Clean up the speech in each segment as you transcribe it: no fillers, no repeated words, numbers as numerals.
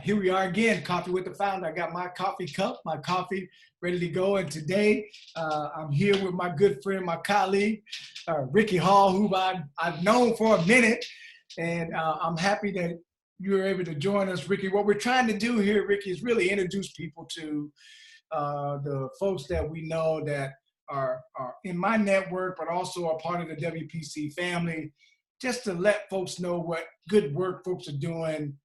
Here we are again, Coffee with the Founder. I got my coffee cup, my coffee ready to go. And today I'm here with my good friend, my colleague, Rickey Hall, who I've known for a minute. And I'm happy that you were able to join us, Rickey. What we're trying to do here, Rickey, is really introduce people to the folks that we know that are in my network, but also are part of the WPC family, just to let folks know what good work folks are doing,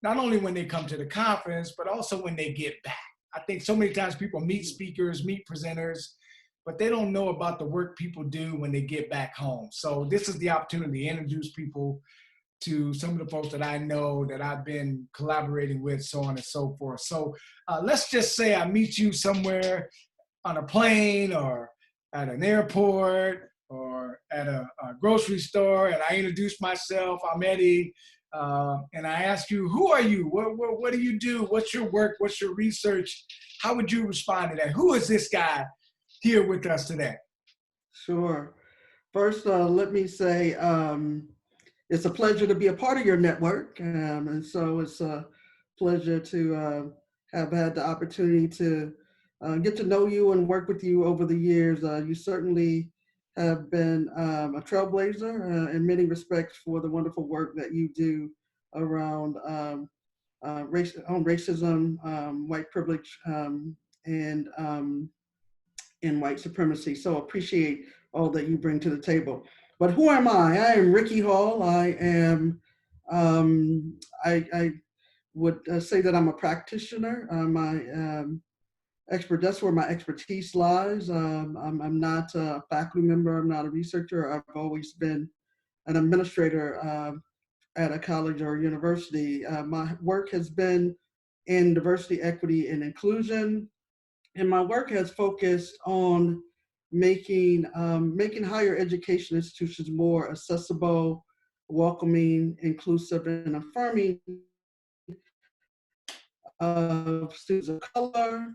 not only when they come to the conference, but also when they get back. I think so many times people meet speakers, meet presenters, but they don't know about the work people do when they get back home. So this is the opportunity to introduce people to some of the folks that I know that I've been collaborating with, so on and so forth. So let's just say I meet you somewhere on a plane or at an airport or at a grocery store, and I introduce myself. I'm Eddie. And I ask you, who are you? What do you do? What's your work? What's your research? How would you respond to that? Who is this guy here with us today? Sure. First, let me say it's a pleasure to be a part of your network. And so it's a pleasure to have had the opportunity to get to know you and work with you over the years. You certainly have been a trailblazer in many respects for the wonderful work that you do around racism, white privilege, and white supremacy. So appreciate all that you bring to the table. But who am I? I am Rickey Hall. I would say that I'm a practitioner. That's where my expertise lies. I'm not a faculty member. I'm not a researcher. I've always been an administrator at a college or university. My work has been in diversity, equity, and inclusion, and my work has focused on making higher education institutions more accessible, welcoming, inclusive, and affirming of students of color,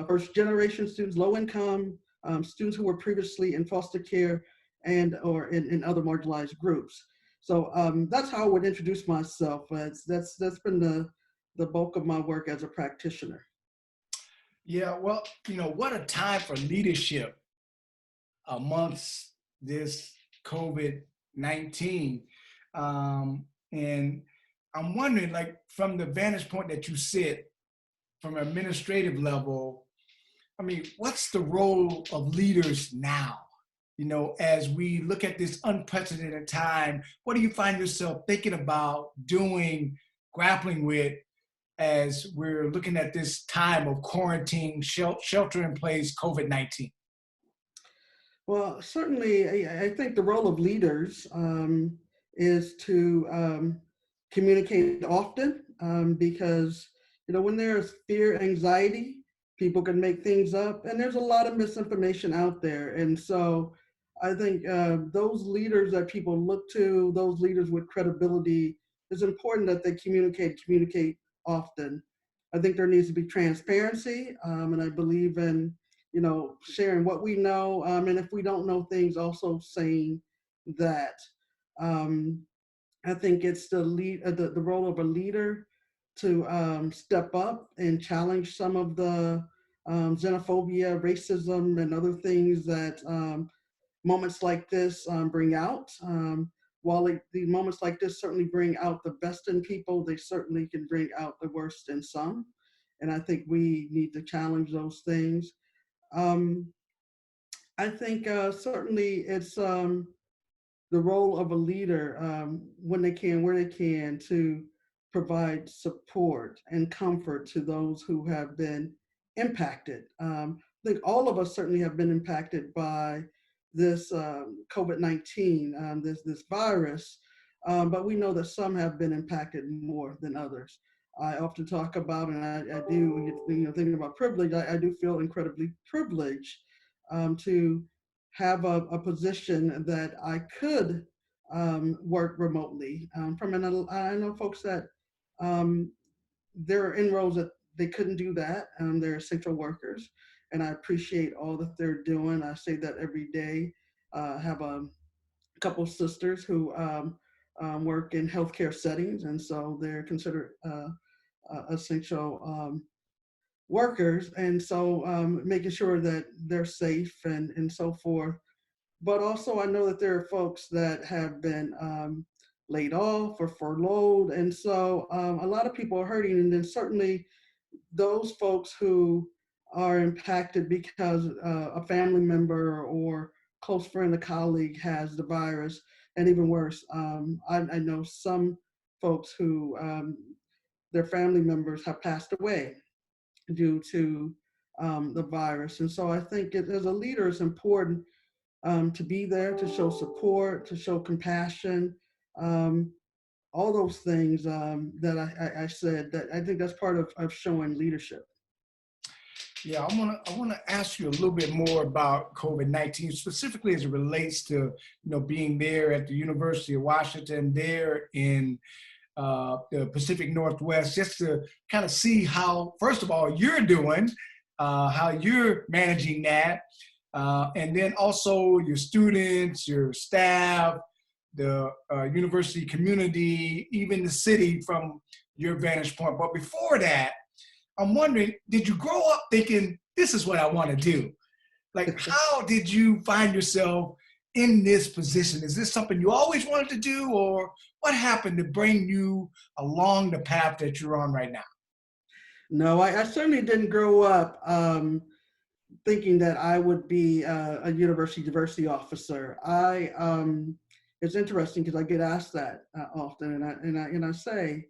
first generation students, low income, students who were previously in foster care and or in other marginalized groups. So that's how I would introduce myself. That's been the bulk of my work as a practitioner. Yeah, well, what a time for leadership amongst this COVID-19. And I'm wondering, like, from the vantage point that you sit from an administrative level, I mean, what's the role of leaders now? As we look at this unprecedented time, what do you find yourself thinking about doing, grappling with, as we're looking at this time of quarantine, shelter in place, COVID-19? Well, certainly, I think the role of leaders is to communicate often, because when there's fear, anxiety, people can make things up, and there's a lot of misinformation out there. And so, I think those leaders that people look to, those leaders with credibility, it's important that they communicate often. I think there needs to be transparency, and I believe in sharing what we know, and if we don't know things, also saying that. Um, I think it's the role of a leader to step up and challenge some of the xenophobia, racism, and other things that moments like this bring out. While the moments like this certainly bring out the best in people, they certainly can bring out the worst in some. And I think we need to challenge those things. Um, I think certainly it's the role of a leader when they can, where they can, to provide support and comfort to those who have been impacted. I think all of us certainly have been impacted by this COVID-19, this virus, but we know that some have been impacted more than others. I often talk about, and I do, thinking about privilege, I do feel incredibly privileged to have a position that I could work remotely from. I know folks that they're in roles that they couldn't do that. They're essential workers, and I appreciate all that they're doing. I say that every day. I have a couple of sisters who work in healthcare settings, and so they're considered essential workers. And so making sure that they're safe and so forth. But also I know that there are folks that have been laid off or furloughed. And so a lot of people are hurting. And then certainly those folks who are impacted because a family member or close friend or colleague has the virus, and even worse, I know some folks who their family members have passed away due to the virus. And so I think as a leader, it's important to be there, to show support, to show compassion, um, all those things that I said, that I think that's part of showing leadership. Yeah, I wanna ask you a little bit more about COVID-19, specifically as it relates to being there at the University of Washington, there in the Pacific Northwest, just to kind of see how, first of all, you're doing, how you're managing that, and then also your students, your staff, the university community, even the city from your vantage point. But before that, I'm wondering, did you grow up thinking, this is what I want to do? Like, how did you find yourself in this position? Is this something you always wanted to do, or what happened to bring you along the path that you're on right now? No, I certainly didn't grow up thinking that I would be a university diversity officer. It's interesting because I get asked that often, and I say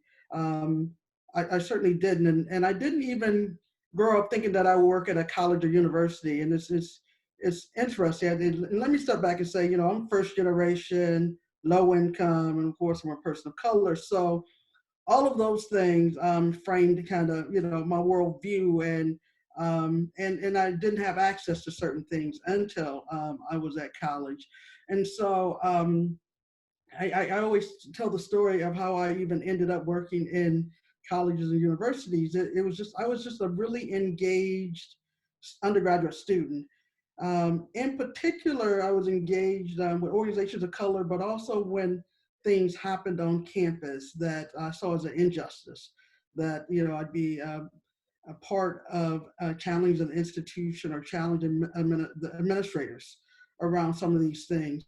I certainly didn't, and I didn't even grow up thinking that I would work at a college or university. And it's interesting. And let me step back and say, I'm first generation, low income, and of course I'm a person of color. So all of those things framed kind of my worldview, and I didn't have access to certain things until I was at college. And so I always tell the story of how I even ended up working in colleges and universities. I was just a really engaged undergraduate student. In particular, I was engaged with organizations of color, but also when things happened on campus that I saw as an injustice, that I'd be a part of challenging the institution or challenging the administrators around some of these things.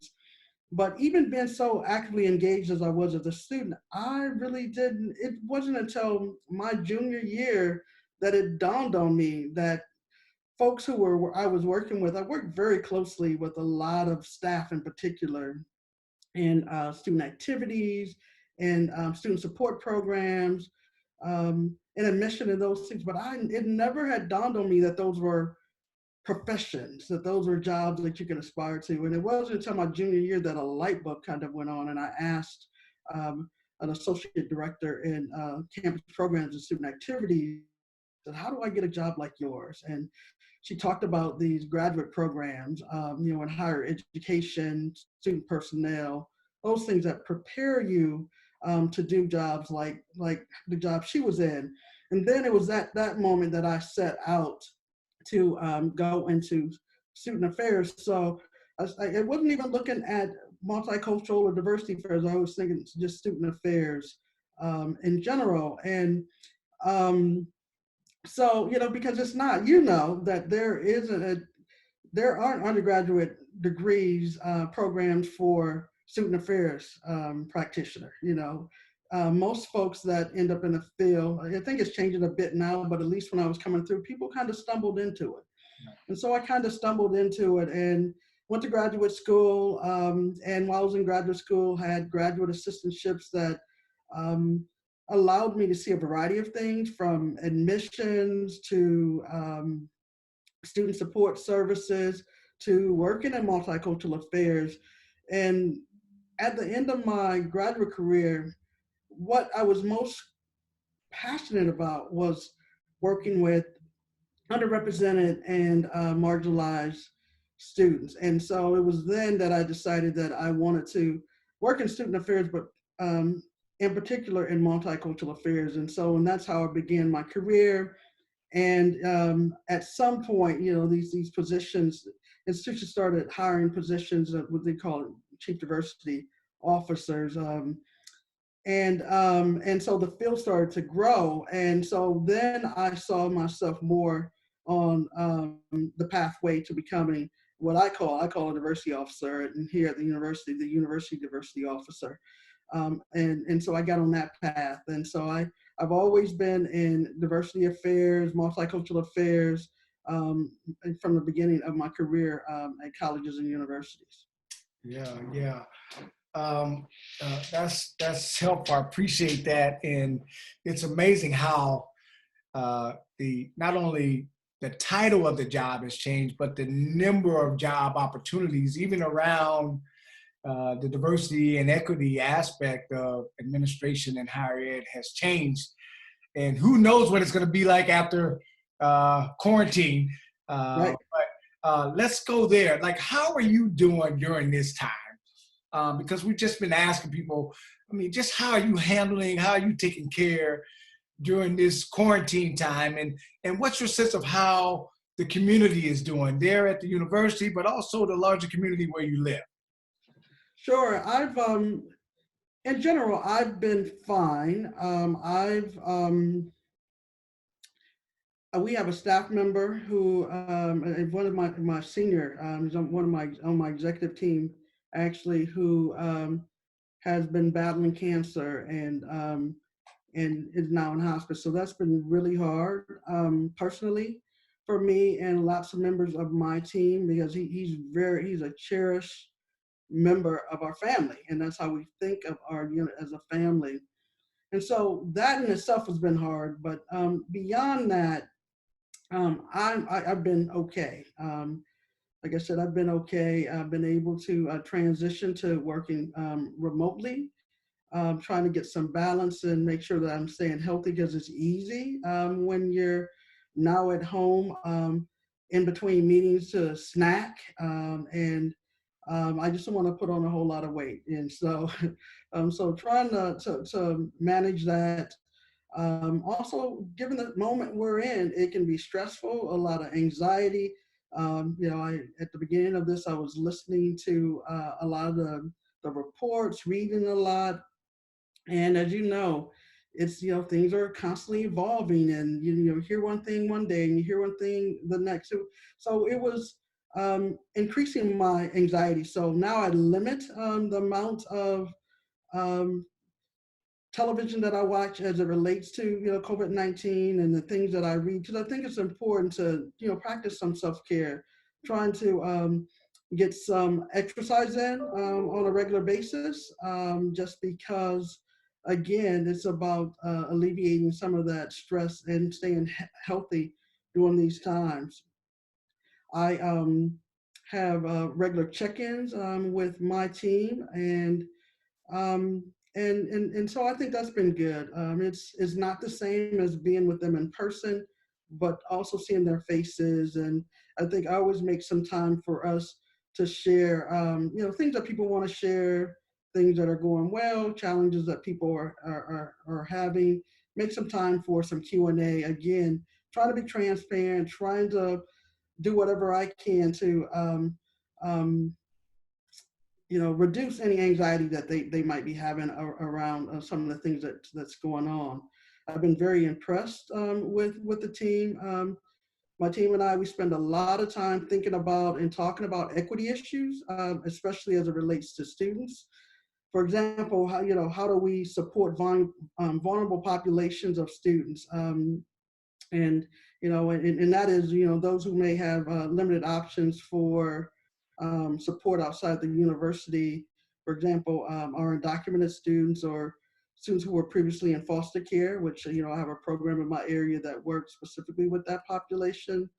But even being so actively engaged as I was as a student, I really didn't, it wasn't until my junior year that it dawned on me that folks I was working with, I worked very closely with a lot of staff in particular in student activities and student support programs and admission and those things. But it never had dawned on me that those were professions, that those were jobs that you can aspire to. And it wasn't until my junior year that a light bulb kind of went on, and I asked an associate director in campus programs and student activities, said, how do I get a job like yours? And she talked about these graduate programs, in higher education, student personnel, those things that prepare you to do jobs like the job she was in. And then it was at that moment that I set out to go into student affairs. So I wasn't even looking at multicultural or diversity affairs. I was thinking just student affairs in general. And so, because it's not, that there aren't undergraduate degrees programs for student affairs practitioner. Most folks that end up in the field, I think it's changing a bit now, but at least when I was coming through, people kind of stumbled into it. And so I kind of stumbled into it and went to graduate school. And while I was in graduate school, had graduate assistantships that allowed me to see a variety of things, from admissions to student support services to working in multicultural affairs. And at the end of my graduate career, what I was most passionate about was working with underrepresented and marginalized students. And so it was then that I decided that I wanted to work in student affairs, but in particular in multicultural affairs. And that's how I began my career. And at some point, these positions, institutions started hiring positions of what they call chief diversity officers. And so the field started to grow. And so then I saw myself more on the pathway to becoming what I call a diversity officer, and here at the university diversity officer. And so I got on that path. And so I've always been in diversity affairs, multicultural affairs, from the beginning of my career at colleges and universities. Yeah, yeah. Um, that's helpful. I appreciate that, and it's amazing how the not only the title of the job has changed, but the number of job opportunities, even around the diversity and equity aspect of administration and higher ed, has changed. And who knows what it's going to be like after quarantine. Right. But let's go there. Like, how are you doing during this time? Because we've just been asking people, I mean, just how are you handling, how are you taking care during this quarantine time? And what's your sense of how the community is doing there at the university, but also the larger community where you live? Sure. In general, I've been fine. We have a staff member who, one of my senior, is on my executive team, actually, who has been battling cancer and is now in hospice. So that's been really hard, personally, for me and lots of members of my team, because he's a cherished member of our family, and that's how we think of our unit as a family. And so that in itself has been hard, but beyond that, I've been okay. Like I said, I've been okay. I've been able to transition to working remotely, trying to get some balance and make sure that I'm staying healthy, because it's easy when you're now at home in between meetings to snack. And I just don't want to put on a whole lot of weight. And so, so trying to manage that. Also, given the moment we're in, it can be stressful, a lot of anxiety. At the beginning of this, I was listening to a lot of the reports, reading a lot. And as you know, it's, things are constantly evolving, and you hear one thing one day and you hear one thing the next. So it was increasing my anxiety. So now I limit the amount of um, television that I watch as it relates to, COVID-19, and the things that I read, because I think it's important to, practice some self-care, trying to get some exercise in on a regular basis, just because, again, it's about alleviating some of that stress and staying healthy during these times. I have regular check-ins with my team, um, and so I think that's been good. It's not the same as being with them in person, but also seeing their faces. And I think I always make some time for us to share, things that people want to share, things that are going well, challenges that people are having. Make some time for some Q&A. Again, trying to be transparent, trying to do whatever I can to um, reduce any anxiety that they might be having around some of the things that's going on. I've been very impressed with the team. My team and I, we spend a lot of time thinking about and talking about equity issues, especially as it relates to students. For example, how do we support vulnerable populations of students? And that is, those who may have limited options for support outside the university. For example, our undocumented students, or students who were previously in foster care, which, I have a program in my area that works specifically with that population.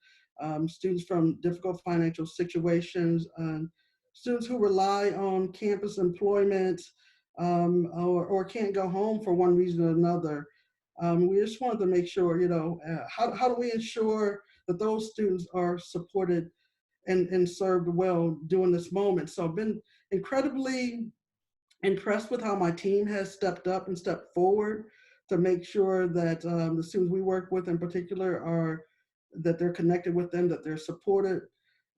Students from difficult financial situations, students who rely on campus employment, or can't go home for one reason or another. We just wanted to make sure, how do we ensure that those students are supported and served well during this moment. So I've been incredibly impressed with how my team has stepped up and stepped forward to make sure that the students we work with in particular that they're connected with them, that they're supported.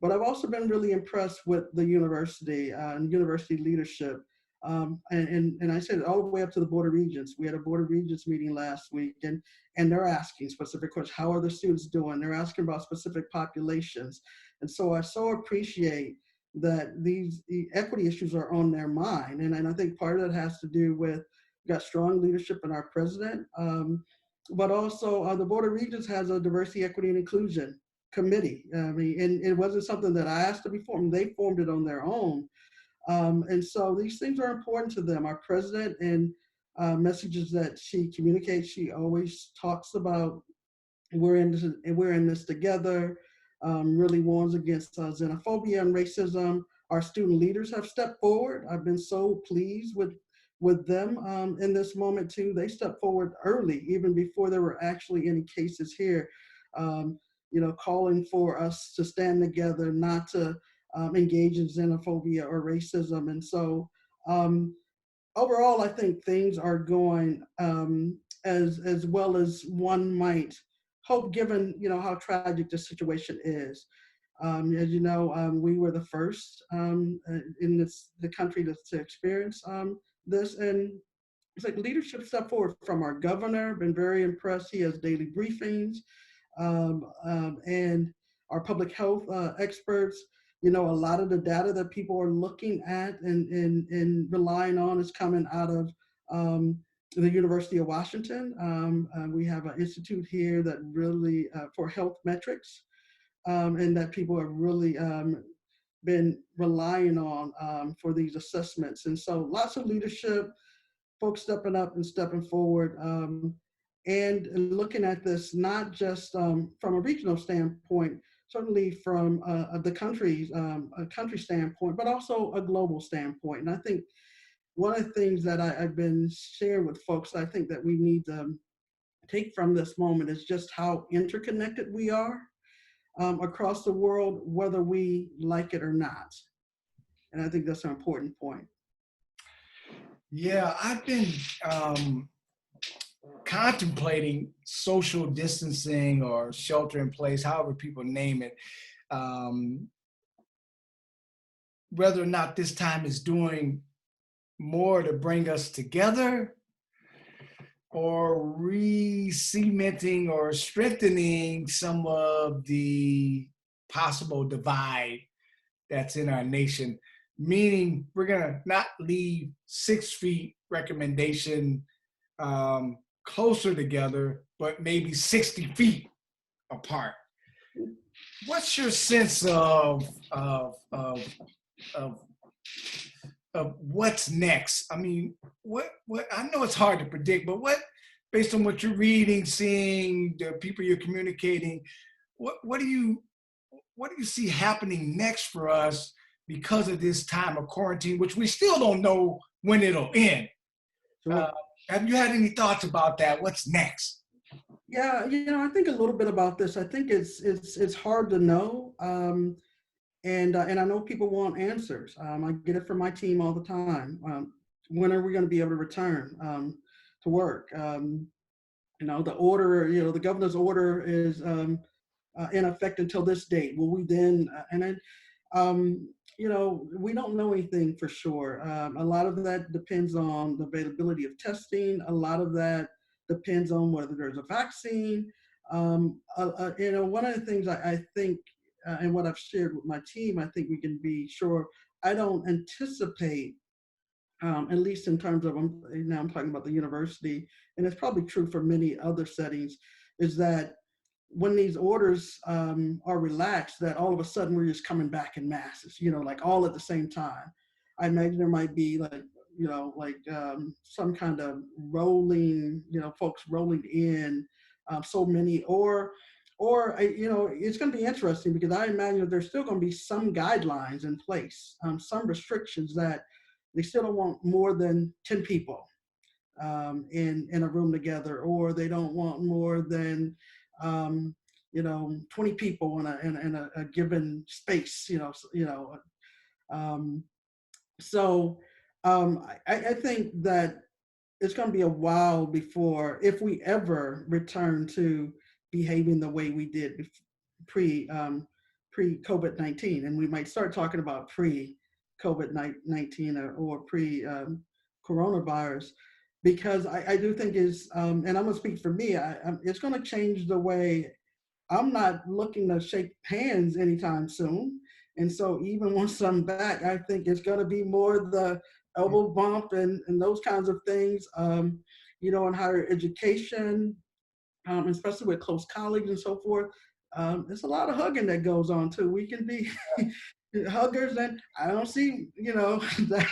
But I've also been really impressed with the university and university leadership. And I said all the way up to the Board of Regents. We had a Board of Regents meeting last week, and they're asking specific questions. How are the students doing? They're asking about specific populations. And so I so appreciate that the equity issues are on their mind. And I think part of that has to do with, we got strong leadership in our president, but also the Board of Regents has a diversity, equity, and inclusion committee. I mean, and it wasn't something that I asked to be formed. They formed it on their own. And so these things are important to them. Our president, and messages that she communicates, she always talks about, we're in this together, really warns against xenophobia and racism. Our student leaders have stepped forward. I've been so pleased with them in this moment too. They stepped forward early, even before there were actually any cases here, calling for us to stand together, not to engage in xenophobia or racism. And so overall, I think things are going as well as one might hope, given how tragic the situation is. As you know, we were the first in the country to experience this, and it's like leadership step forward from our governor. Been very impressed. He has daily briefings, and our public health experts. A lot of the data that people are looking at and relying on is coming out of the University of Washington. We have an institute here that really for health metrics, and that people have really been relying on for these assessments. And so lots of leadership, folks stepping up and stepping forward, and looking at this not just from a regional standpoint, certainly from the country's a country standpoint, but also a global standpoint. And I think one of the things that I've been sharing with folks, I think that we need to take from this moment is just how interconnected we are across the world, whether we like it or not. And I think that's an important point. Yeah, I've been contemplating social distancing or shelter in place, however people name it, whether or not this time is doing more to bring us together or re-cementing or strengthening some of the possible divide that's in our nation, meaning we're gonna not leave 6 feet recommendation closer together, but maybe 60 feet apart. What's your sense of what's next? I mean, what I know it's hard to predict, but what, based on what you're reading, seeing, the people you're communicating, what do you see happening next for us because of this time of quarantine, which we still don't know when it'll end? Have you had any thoughts about that? What's next? Yeah, I think a little bit about this. I think it's hard to know, and I know people want answers. I get it from my team all the time. When are we going to be able to return to work? The order, the governor's order is in effect until this date. Will we then? We don't know anything for sure. A lot of that depends on the availability of testing. A lot of that depends on whether there's a vaccine. One of the things I think, and what I've shared with my team, I think we can be sure, I don't anticipate, at least in terms of, now I'm talking about the university, and it's probably true for many other settings, is that when these orders are relaxed, that all of a sudden we're just coming back in masses, like all at the same time. I imagine there might be some kind of rolling, folks rolling in, so many, or it's going to be interesting because I imagine there's still going to be some guidelines in place, some restrictions that they still don't want more than 10 people in a room together, or they don't want more than 20 people in a given space, I think that it's going to be a while before, if we ever return to behaving the way we did pre COVID-19, and we might start talking about pre COVID-19 or pre-coronavirus, because I do think is, and I'm gonna speak for me, it's gonna change the way. I'm not looking to shake hands anytime soon. And so even once I'm back, I think it's gonna be more the elbow bump and those kinds of things, in higher education, especially with close colleagues and so forth. There's a lot of hugging that goes on too. We can be huggers, and I don't see, that,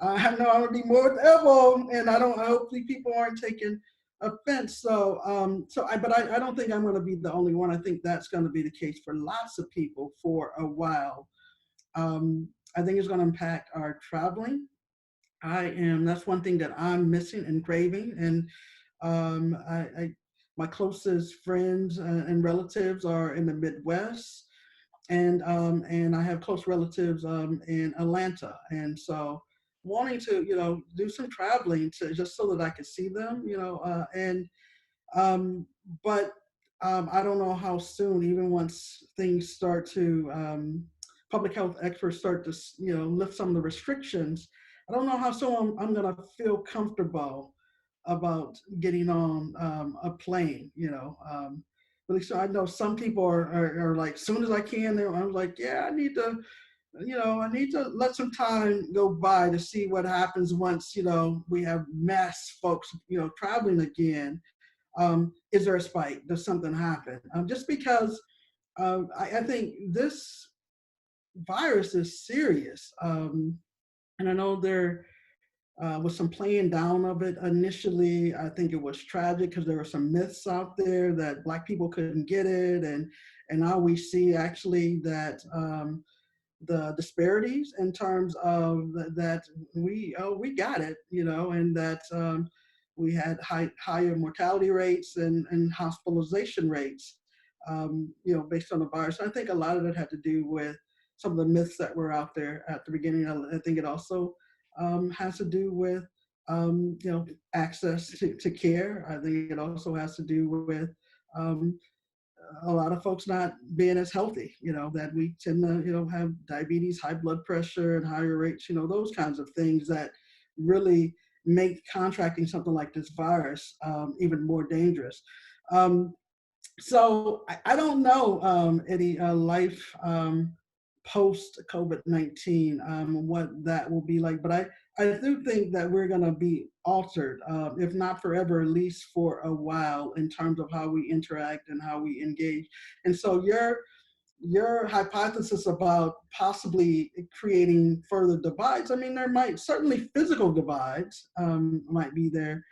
I know I'm gonna be more with the elbow, and hopefully people aren't taking offense. But I don't think I'm gonna be the only one. I think that's gonna be the case for lots of people for a while. I think it's gonna impact our traveling. That's one thing that I'm missing and craving. And my closest friends and relatives are in the Midwest, and I have close relatives in Atlanta, and so wanting to do some traveling to just so that I could see them, and um, but I don't know how soon, even once things start to public health experts start to lift some of the restrictions. I don't know how soon I'm going to feel comfortable about getting on a plane. Really, so I know some people are like, soon as I can, I'm like, yeah, I need to let some time go by to see what happens once, we have mass folks, traveling again. Is there a spike? Does something happen? Just because I think this virus is serious. And I know there was some playing down of it initially. I think it was tragic because there were some myths out there that Black people couldn't get it. And now we see actually that the disparities in terms of that we got it, and that we had higher mortality rates and hospitalization rates, based on the virus. I think a lot of it had to do with some of the myths that were out there at the beginning. I think it also has to do with access to care. I think it also has to do with um, a lot of folks not being as healthy, that we tend to, have diabetes, high blood pressure, and higher rates, those kinds of things that really make contracting something like this virus even more dangerous. So I don't know any life post COVID-19, what that will be like, but I do think that we're going to be altered, if not forever, at least for a while, in terms of how we interact and how we engage. And so your hypothesis about possibly creating further divides, I mean, there might certainly physical divides might be there.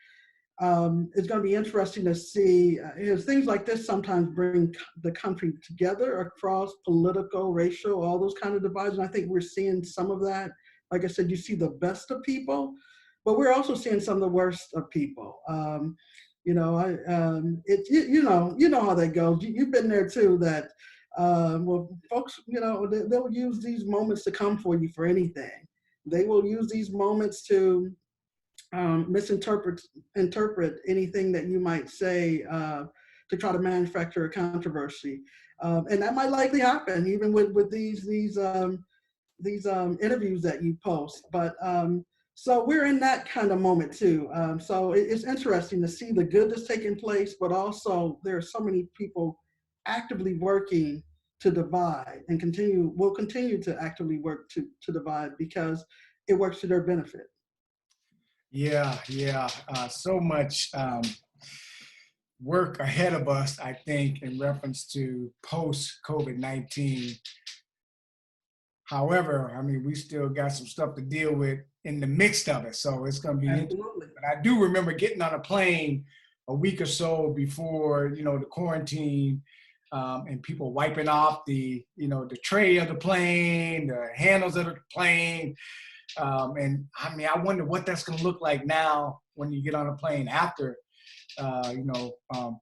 It's going to be interesting to see, things like this sometimes bring the country together across political, racial, all those kind of divides. And I think we're seeing some of that. Like I said, you see the best of people, but we're also seeing some of the worst of people. You know how that goes. You've been there too. That folks, they'll use these moments to come for you for anything. They will use these moments to interpret anything that you might say to try to manufacture a controversy, and that might likely happen even with these interviews that you post. But so we're in that kind of moment too. So it's interesting to see the good that's taking place, but also there are so many people actively working to divide and will continue to actively work to divide because it works to their benefit. Yeah. So much work ahead of us, I think, in reference to post-COVID-19. However, I mean, we still got some stuff to deal with in the midst of it. So it's going to be Absolutely. interesting. But I do remember getting on a plane a week or so before, the quarantine, and people wiping off the tray of the plane, the handles of the plane. And I mean, I wonder what that's going to look like now when you get on a plane after,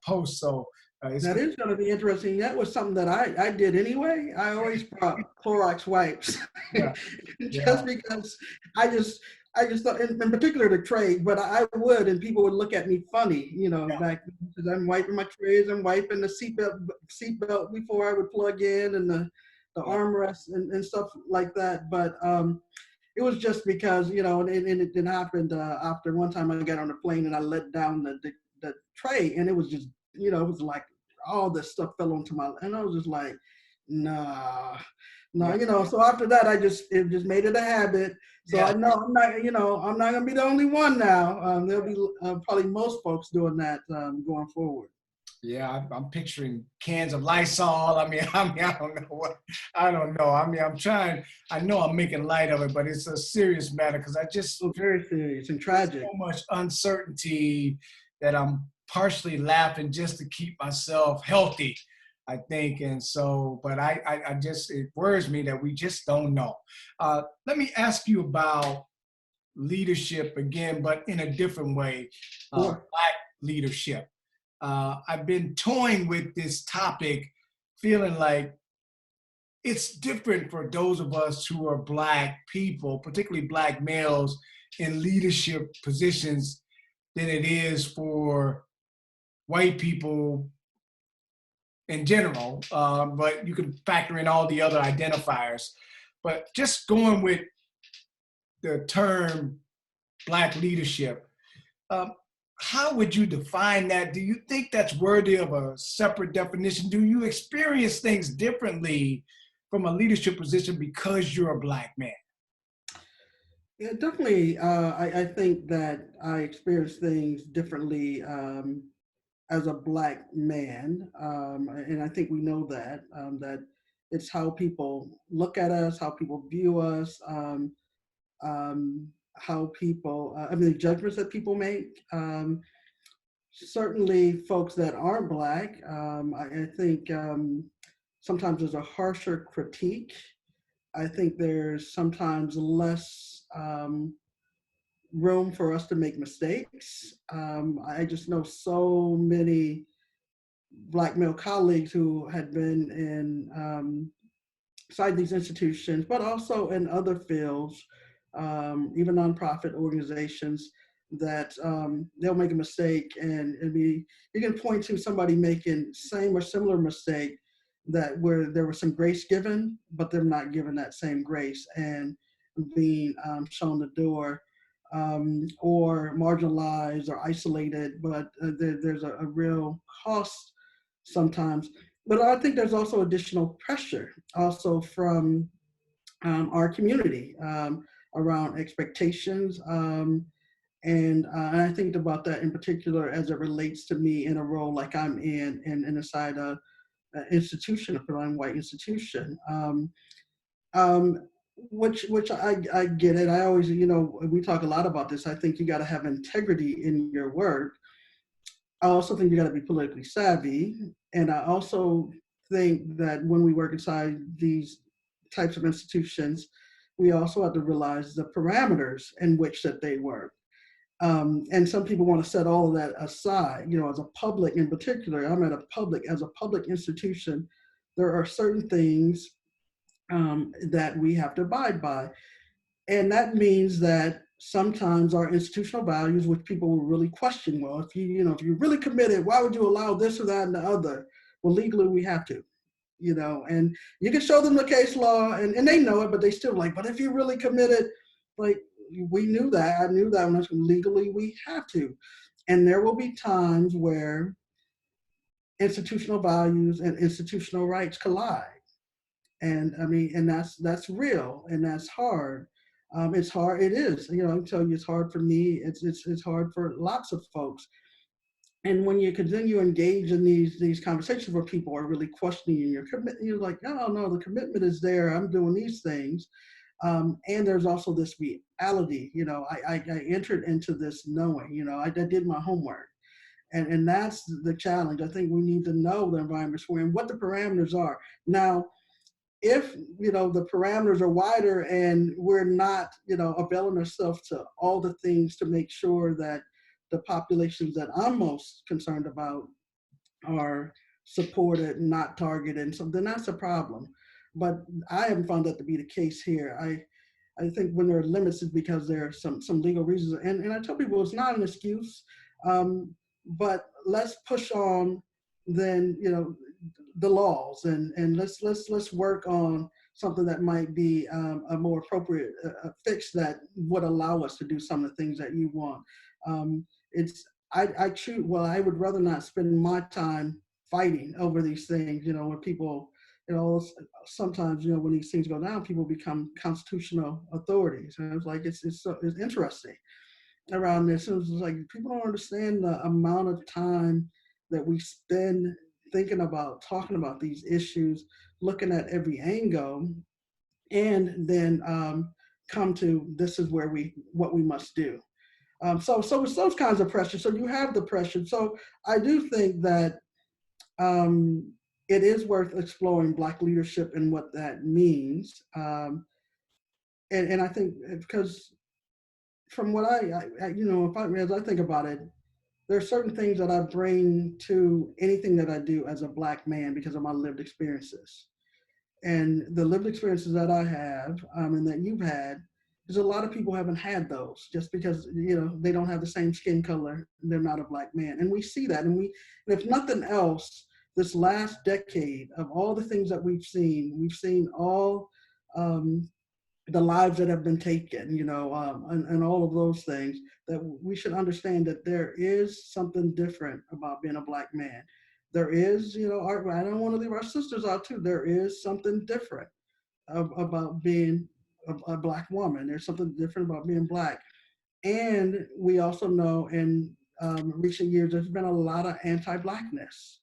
post. So That is going to be interesting. That was something that I did anyway. I always brought Clorox wipes, yeah, just because I just thought, in particular the tray, but I would, and people would look at me funny, back because I'm wiping my trays, I'm wiping the seatbelt before I would plug in, and the armrests and stuff like that. But it was just because, and it happened after one time I got on the plane and I let down the tray, and it was just, it was like all this stuff fell onto and I was just like, nah, no, Yeah. so after that, it just made it a habit. So Yeah. I know I'm not going to be the only one now. There'll be probably most folks doing that going forward. Yeah, I'm picturing cans of Lysol. I don't know I don't know. I'm trying. I know I'm making light of it, but it's a serious matter because I just So very serious and tragic. so much uncertainty that I'm partially laughing just to keep myself healthy, I think. And so, but I just, it worries me that we just don't know. Let me ask you about leadership again, but in a different way, Sure. Black leadership. I've been toying with this topic, feeling like it's different for those of us who are Black people, particularly Black males in leadership positions, than it is for white people in general. But you can factor in all the other identifiers. But just going with the term Black leadership, um, how would you define that? Do you think that's worthy of a separate definition? Do you experience things differently from a leadership position because you're a Black man? Yeah, definitely. I think that I experience things differently as a Black man, and I think we know that it's how people look at us, how people view us, um, how people, the judgments that people make. Certainly, folks that are Black, I think sometimes there's a harsher critique. I think there's sometimes less room for us to make mistakes. I just know so many Black male colleagues who had been in inside these institutions, but also in other fields, even nonprofit organizations, that they'll make a mistake and you can point to somebody making same or similar mistake that where there was some grace given, but they're not given that same grace and being shown the door, or marginalized or isolated, but there's a real cost sometimes. But I think there's also additional pressure also from our community around expectations. And I think about that in particular as it relates to me in a role like I'm in and inside a institution, a white institution. Which I get it. I always, we talk a lot about this. I think you got to have integrity in your work. I also think you got to be politically savvy. And I also think that when we work inside these types of institutions, we also have to realize the parameters in which that they work. And some people want to set all of that aside. As a public in particular, as a public institution, there are certain things that we have to abide by. And that means that sometimes our institutional values, which people will really question, well, if you're really committed, why would you allow this or that and the other? Well, legally we have to, and you can show them the case law and they know it, but they still like, but if you're really committed, like we knew that, I knew that when I was legally we have to. And there will be times where institutional values and institutional rights collide. And and that's real and that's hard. It's hard. It is. I can tell you, it's hard for me. It's hard for lots of folks. And when you continue to engage in these conversations where people are really questioning your commitment, you're like, oh no, the commitment is there. I'm doing these things. And there's also this reality. I entered into this knowing. I did my homework. And that's the challenge. I think we need to know the environments we're in, what the parameters are. Now, if the parameters are wider and we're not availing ourselves to all the things to make sure that the populations that I'm most concerned about are supported, not targeted, and so then that's a problem. But I haven't found that to be the case here. I think when there are limits is because there are some legal reasons, and I tell people it's not an excuse, but let's push on then the laws, and let's work on something that might be a more appropriate fix that would allow us to do some of the things that you want. It's I choose. Well, I would rather not spend my time fighting over these things. You know, when people, you know, sometimes, you know, when these things go down, people become constitutional authorities, and it's like it's interesting around this. It was like people don't understand the amount of time that we spend thinking about, talking about these issues, looking at every angle, and then come to this is where what we must do. So it's those kinds of pressures. So you have the pressure. So I do think that it is worth exploring Black leadership and what that means. And I think because from what I you know, as I think about it, there are certain things that I bring to anything that I do as a Black man because of my lived experiences. And the lived experiences that I have and that you've had, is a lot of people haven't had those just because, you know, they don't have the same skin color, they're not a Black man. And we see that. And if nothing else, this last decade of all the things that we've seen all the lives that have been taken, you know, and all of those things, that we should understand that there is something different about being a Black man. There is, you know, I don't want to leave our sisters out too. There is something different about being a Black woman. There's something different about being Black. And we also know in recent years, there's been a lot of anti-Blackness,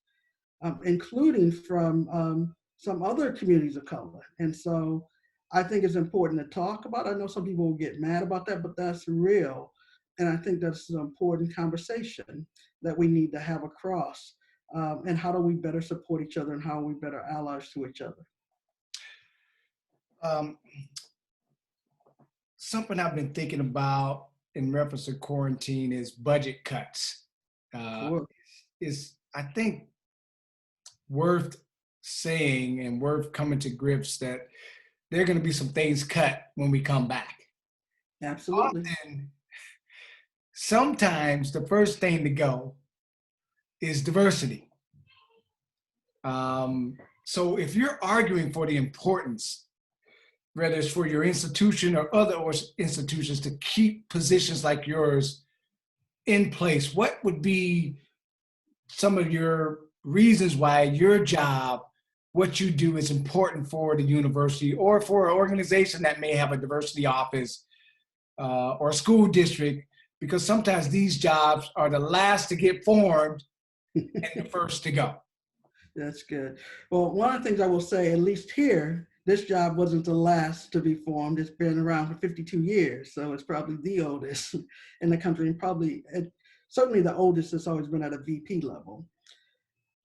including from some other communities of color. And so I think it's important to talk about. I know some people will get mad about that, but that's real. And I think that's an important conversation that we need to have across. And how do we better support each other, and how are we better allies to each other? Something I've been thinking about in reference to quarantine is budget cuts. Sure. Is I think worth saying and worth coming to grips that there are going to be some things cut when we come back. Absolutely. Often, sometimes the first thing to go is diversity. So if you're arguing for the importance, whether it's for your institution or other institutions, to keep positions like yours in place, what would be some of your reasons why your job, what you do, is important for the university or for an organization that may have a diversity office or a school district? Because sometimes these jobs are the last to get formed and the first to go. That's good. Well, one of the things I will say, at least here, this job wasn't the last to be formed. It's been around for 52 years. So it's probably the oldest in the country, and probably, certainly the oldest that's always been at a VP level.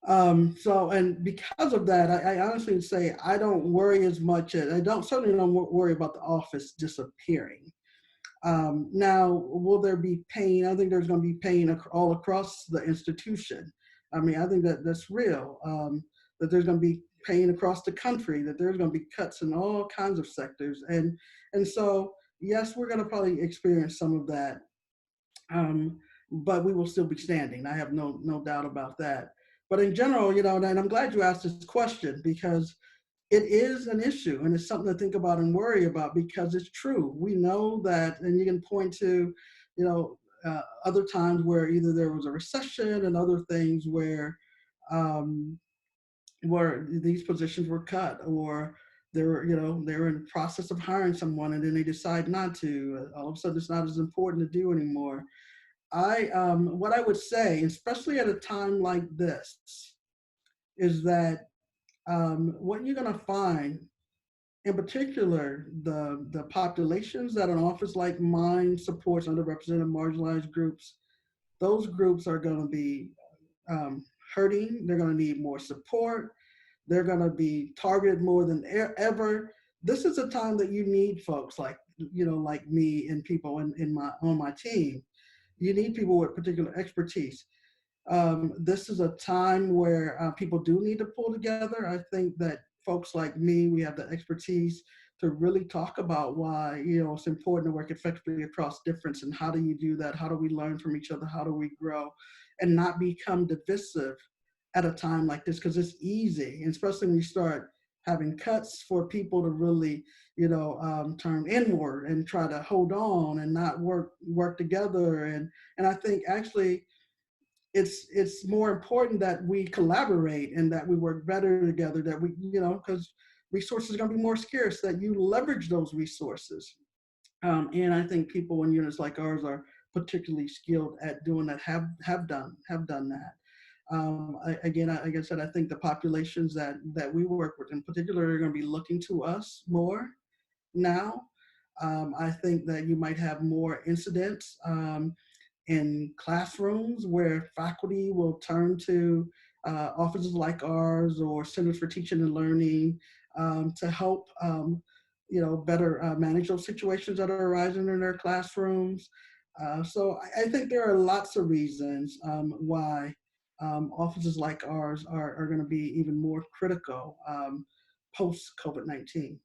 And because of that, I honestly would say I don't worry as much. Certainly don't worry about the office disappearing. Now, will there be pain? I think there's going to be pain all across the institution. I mean, I think that's real, that there's going to be pain across the country, that there's going to be cuts in all kinds of sectors. And so, yes, we're going to probably experience some of that, but we will still be standing. I have no doubt about that. But in general, you know, and I'm glad you asked this question, because it is an issue, and it's something to think about and worry about, because it's true. We know that, and you can point to, you know, other times where either there was a recession and other things where these positions were cut, or they're in the process of hiring someone and then they decide not to. All of a sudden, it's not as important to do anymore. What I would say, especially at a time like this, is that what you're going to find, in particular, the populations that an office like mine supports, underrepresented, marginalized groups, those groups are going to be hurting. They're going to need more support. They're going to be targeted more than ever. This is a time that you need folks like me and people on my team. You need people with particular expertise. This is a time where people do need to pull together. I think that folks like me, we have the expertise to really talk about why, it's important to work effectively across difference, and how do you do that? How do we learn from each other? How do we grow and not become divisive at a time like this, because it's easy, especially when you start having cuts for people to really, turn inward and try to hold on and not work together. And I think actually it's more important that we collaborate and that we work better together, that we, because resources are going to be more scarce, that you leverage those resources. And I think people in units like ours are particularly skilled at doing that, have done that. Again, like I said, I think the populations that we work with in particular are going to be looking to us more now. I think that you might have more incidents in classrooms where faculty will turn to offices like ours or centers for teaching and learning to help better manage those situations that are arising in their classrooms. So I think there are lots of reasons why offices like ours are going to be even more critical post COVID-19.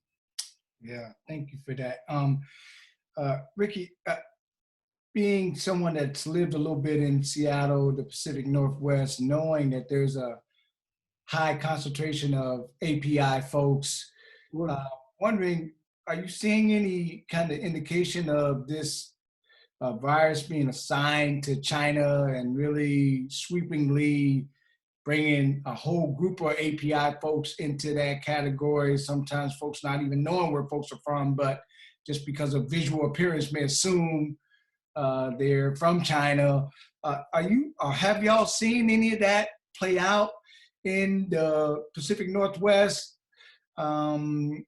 Yeah, thank you for that. Rickey, being someone that's lived a little bit in Seattle, the Pacific Northwest, knowing that there's a high concentration of API folks, Sure. wondering, are you seeing any kind of indication of this virus being assigned to China and really sweepingly bringing a whole group of API folks into that category? Sometimes folks not even knowing where folks are from, but just because of visual appearance may assume they're from China. Have y'all seen any of that play out in the Pacific Northwest? And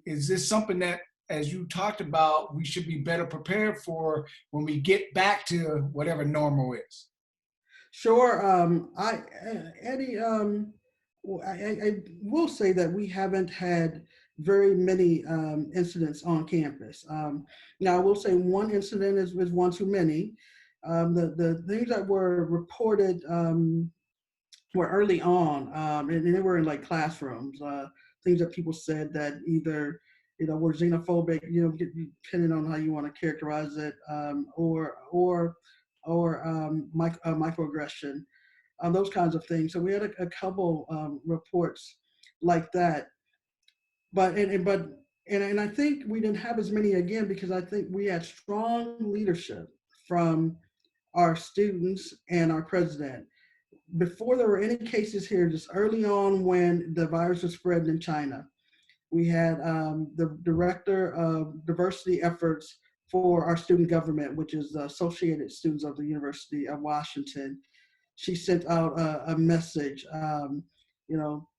is this something that, as you talked about, we should be better prepared for when we get back to whatever normal is? Sure. Eddie, I will say that we haven't had very many incidents on campus. Now, I will say one incident is one too many. The things that were reported were early on, and they were in like classrooms. Things that people said that either were xenophobic, depending on how you want to characterize it, or microaggression, those kinds of things. So we had a couple reports like that, but I think we didn't have as many again because I think we had strong leadership from our students and our president. Before there were any cases here, just early on when the virus was spreading in China, we had the director of diversity efforts for our student government, which is the Associated Students of the University of Washington. She sent out a message,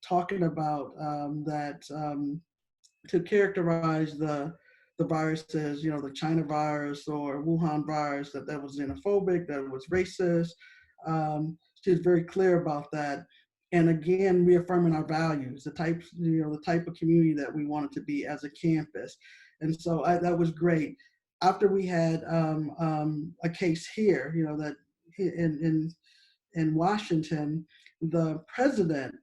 talking about that to characterize the viruses, the China virus or Wuhan virus, that was xenophobic, that was racist. She was very clear about that. And again, reaffirming our values, the type of community that we wanted to be as a campus. And so that was great. After we had a case here, that in Washington, the president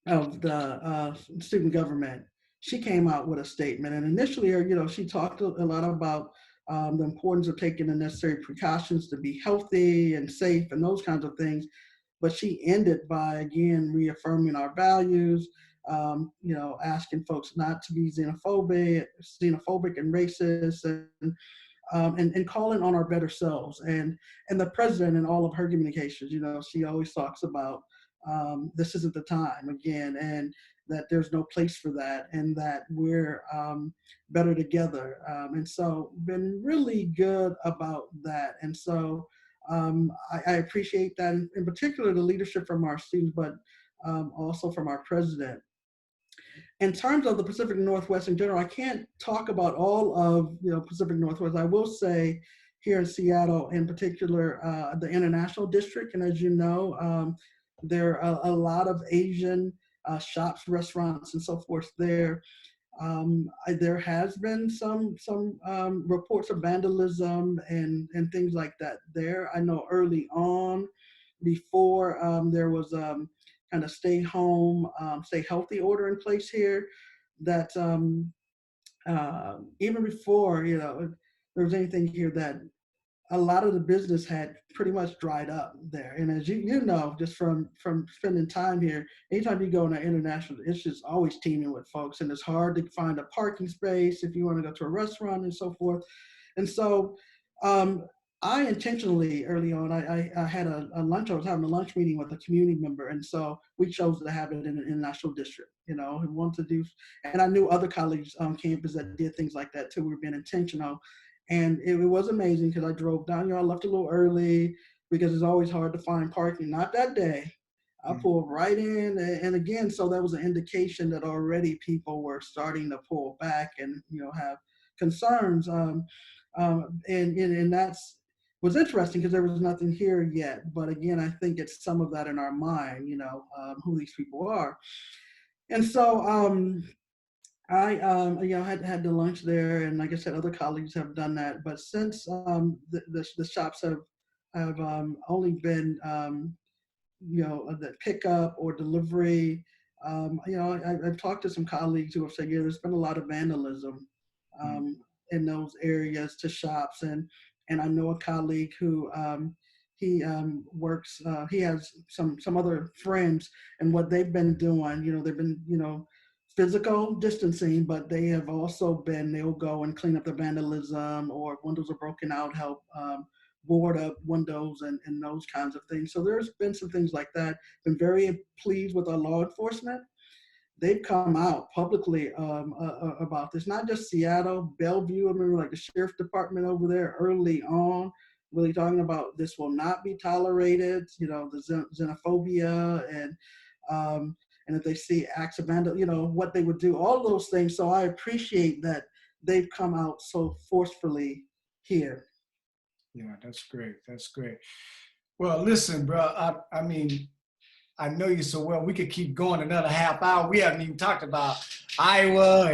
of the student government, she came out with a statement. And initially, she talked a lot about the importance of taking the necessary precautions to be healthy and safe and those kinds of things. But she ended by, again, reaffirming our values, asking folks not to be xenophobic and racist, and calling on our better selves. And the president, in all of her communications, she always talks about this isn't the time again, and that there's no place for that, and that we're better together. And so been really good about that. And so I appreciate that, in particular, the leadership from our students, but also from our president. In terms of the Pacific Northwest in general, I can't talk about all of Pacific Northwest. I will say here in Seattle, in particular, the International District, and as you know, there are a lot of Asian shops, restaurants, and so forth there. There has been some reports of vandalism and things like that there. I know early on, before there was kind of stay home, stay healthy order in place here, that even before there was anything here, that a lot of the business had pretty much dried up there. And as you know, just from spending time here, anytime you go on an international, it's just always teeming with folks, and it's hard to find a parking space if you want to go to a restaurant and so forth. And so um, I intentionally early on, I had a lunch, I was having a lunch meeting with a community member. And so we chose to have it in an international district, who wanted to do, and I knew other colleagues on campus that did things like that too. We were being intentional. And it was amazing because I drove down, I left a little early because it's always hard to find parking. Not that day. I pulled right in. And again, so that was an indication that already people were starting to pull back and, have concerns. And that's was interesting because there was nothing here yet. But again, I think it's some of that in our mind, who these people are. And so I had the lunch there, and like I said, other colleagues have done that. But since the shops have only been the pickup or delivery, I've talked to some colleagues who have said, there's been a lot of vandalism in those areas to shops, and I know a colleague who he works. He has some other friends, and what they've been doing, they've been physical distancing, but they have also they'll go and clean up the vandalism, or if windows are broken out, help board up windows and those kinds of things. So there's been some things like that. Been very pleased with our law enforcement. They've come out publicly about this, not just Seattle, Bellevue. I remember like the sheriff's department over there early on, really talking about this will not be tolerated, the xenophobia and if they see acts of vandal, what they would do, all those things. So I appreciate that they've come out so forcefully here. Yeah, that's great. That's great. Well, listen, bro, I mean, I know you so well. We could keep going another half hour. We haven't even talked about Iowa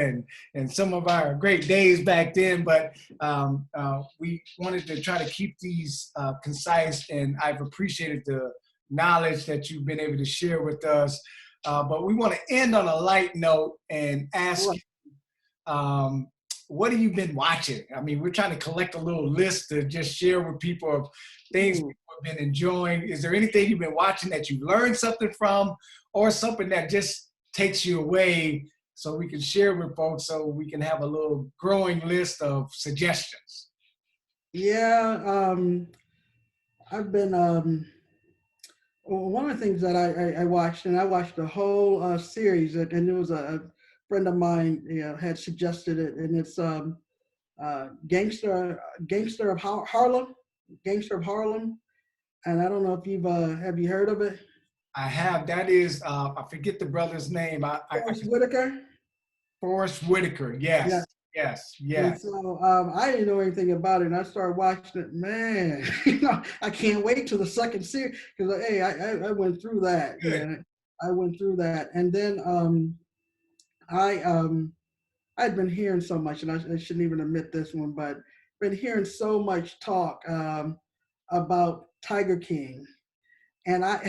and some of our great days back then, but we wanted to try to keep these concise, and I've appreciated the knowledge that you've been able to share with us. But we want to end on a light note and ask you, what have you been watching? I mean, we're trying to collect a little list to just share with people of things people have been enjoying. Is there anything you've been watching that you've learned something from, or something that just takes you away so we can share with folks, so we can have a little growing list of suggestions? Yeah, I've been, one of the things that I watched, and I watched the whole series, and it was a friend of mine had suggested it, and it's Gangster of Harlem, and I don't know if have you heard of it? I have. That is, I forget the brother's name. Forrest Whitaker. Forrest Whitaker. Yes. Yeah. Yes. And Yes. so I didn't know anything about it, and I started watching it. Man, I can't wait till the second series because hey, I went through that. Yeah, I went through that, and then I'd been hearing so much, and I shouldn't even admit this one, but been hearing so much talk about Tiger King. And I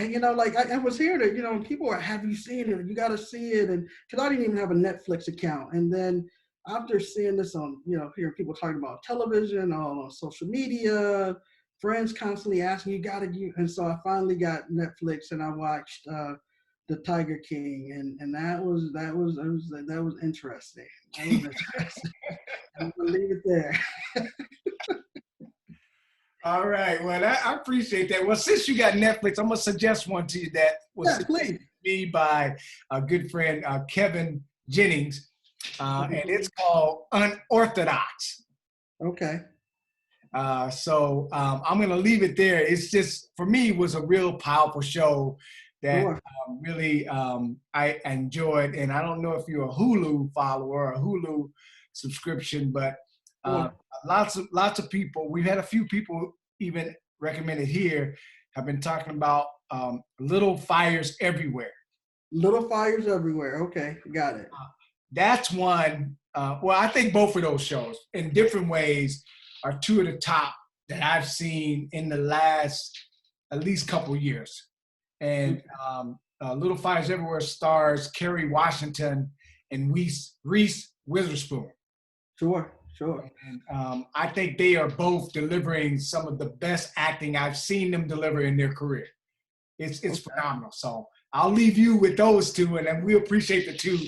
was hearing it, and people were, have you seen it? You got to see it. And because I didn't even have a Netflix account. And then after seeing this on, hearing people talking about television, on social media, friends constantly asking, you got to, and so I finally got Netflix and I watched the Tiger King, and that was interesting. That was interesting. I'm gonna leave it there. All right. Well, I appreciate that. Well, since you got Netflix, I'm gonna suggest one to you that was suggested to me by a good friend, Kevin Jennings, and it's called Unorthodox. Okay. So I'm gonna leave it there. It's just, for me, was a real powerful show that really I enjoyed. And I don't know if you're a Hulu follower or a Hulu subscription, but lots of people, we've had a few people even recommended here, have been talking about Little Fires Everywhere. Little Fires Everywhere. Okay, got it. That's one. Well, I think both of those shows in different ways are two of the top that I've seen in the last at least couple years. And Little Fires Everywhere stars Kerry Washington and Reese Witherspoon. Sure. Sure. And I think they are both delivering some of the best acting I've seen them deliver in their career. It's Okay. phenomenal. So I'll leave you with those two, and then we appreciate the two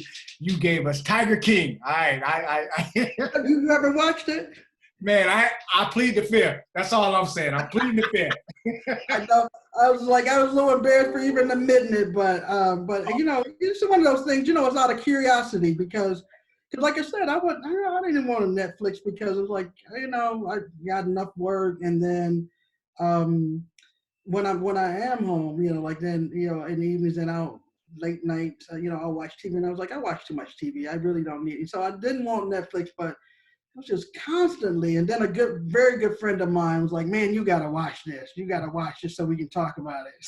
you gave us. Tiger King. All right. Have you ever watched it? Man, I plead the fifth. That's all I'm saying. I'm pleading the fifth. I know. I was a little embarrassed for even admitting it, but you know, it's one of those things. You know, it's out of curiosity because like I said, I didn't want a Netflix because it was like, you know, I got enough work, and then when I am home, you know, like then, you know, in the evenings and out late night, you know, I'll watch TV, and I was like, I watch too much TV. I really don't need it. So I didn't want Netflix, but I was just constantly, and then very good friend of mine was like, man, you got to watch this. You got to watch this so we can talk about it.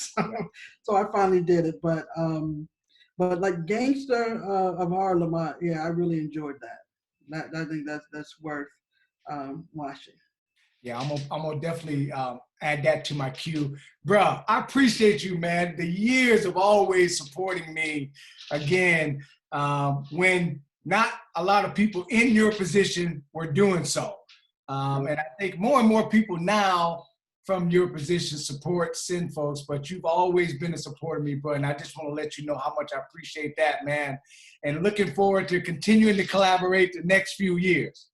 So I finally did it. But like Gangster of Harlem, I really enjoyed that. I think that's worth watching. Yeah, I'm gonna definitely add that to my queue. Bruh, I appreciate you, man. The years of always supporting me. Again, when not a lot of people in your position were doing so. And I think more and more people now from your position support Sin Folks, but you've always been a supporter of me, bro. And I just want to let you know how much I appreciate that, man. And looking forward to continuing to collaborate the next few years.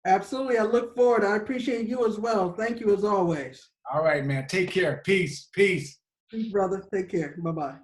Absolutely. I look forward. I appreciate you as well. Thank you as always. All right, man. Take care. Peace. Peace. Peace, brother. Take care. Bye-bye.